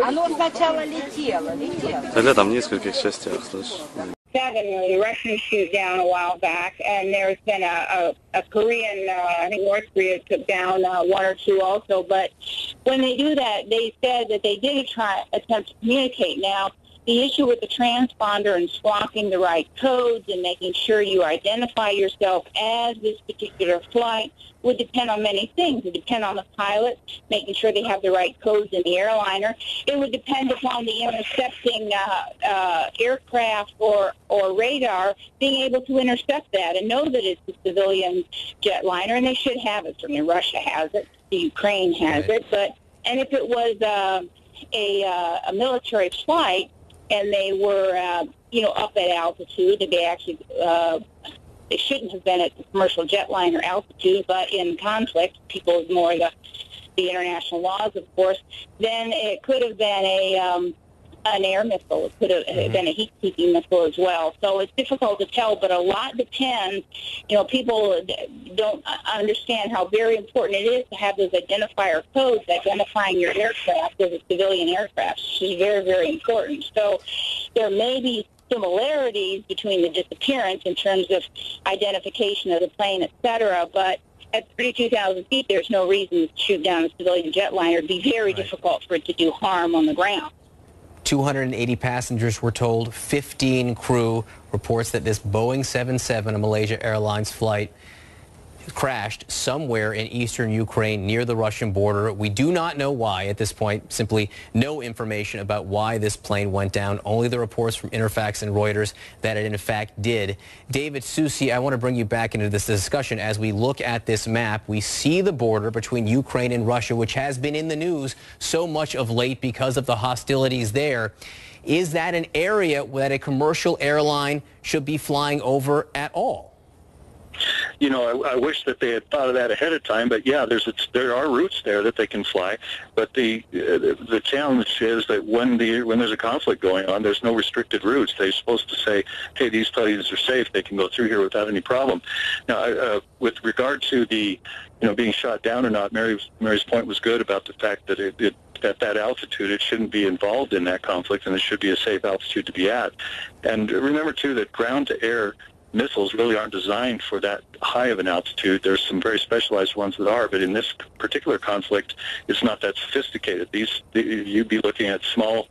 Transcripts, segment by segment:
Оно сначала летело. Летом в нескольких частях, слышишь? The Russians shoot down a while back, and there's been a Korean, I think North Korea took down one or two also. But when they do that, they said that they did attempt to communicate. Now, the issue with the transponder and swapping the right codes and making sure you identify yourself as this particular flight would depend on many things. It would depend on the pilot, making sure they have the right codes in the airliner. It would depend upon the intercepting aircraft or radar being able to intercept that and know that it's a civilian jetliner, and they should have it. I mean, Russia has it, the Ukraine has it, and if it was a military flight, and they were, up at altitude. They actually, they shouldn't have been at the commercial jetliner altitude, but in conflict, people ignore the international laws, of course. Then it could have been an air missile. It could have been a heat-seeking missile as well. So it's difficult to tell, but a lot depends. People don't understand how very important it is to have those identifier codes identifying your aircraft as a civilian aircraft. This is very, very important. So there may be similarities between the disappearance in terms of identification of the plane, et cetera, but at 32,000 feet, there's no reason to shoot down a civilian jetliner. It would be very difficult for it to do harm on the ground. 280 passengers were told, 15 crew. Reports that this Boeing 777, a Malaysia Airlines flight, crashed somewhere in eastern Ukraine near the Russian border. We do not know why at this point, simply no information about why this plane went down, only the reports from Interfax and Reuters that it in fact did. David Susi, I want to bring you back into this discussion. As we look at this map, we see the border between Ukraine and Russia, which has been in the news so much of late because of the hostilities there. Is that an area that a commercial airline should be flying over at all? I wish that they had thought of that ahead of time, but yeah, there are routes there that they can fly. But the challenge is that when there's a conflict going on, there's no restricted routes. They're supposed to say, hey, these planes are safe. They can go through here without any problem. Now, with regard to the being shot down or not, Mary's point was good about the fact that at that altitude, it shouldn't be involved in that conflict, and it should be a safe altitude to be at. And remember, too, that ground-to-air missiles really aren't designed for that high of an altitude. There's some very specialized ones that are, but in this particular conflict, it's not that sophisticated. You'd be looking at small.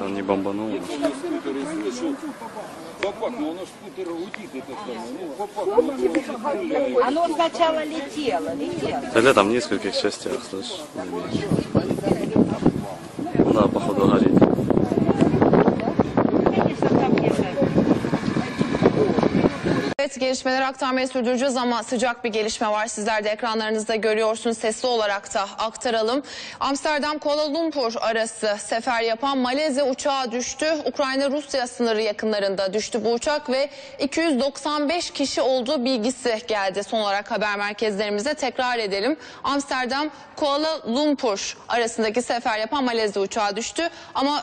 Он не бомбанул. Оно сначала летело. Летом в нескольких частях, слышишь? Да, походу горит. Evet, gelişmeleri aktarmayı sürdüreceğiz ama sıcak bir gelişme var. Sizler de ekranlarınızda görüyorsunuz. Sesli olarak da aktaralım. Amsterdam-Kuala Lumpur arası sefer yapan Malezya uçağı düştü. Ukrayna-Rusya sınırı yakınlarında düştü bu uçak ve 295 kişi olduğu bilgisi geldi. Son olarak haber merkezlerimize tekrar edelim. Amsterdam-Kuala Lumpur arasındaki sefer yapan Malezya uçağı düştü ama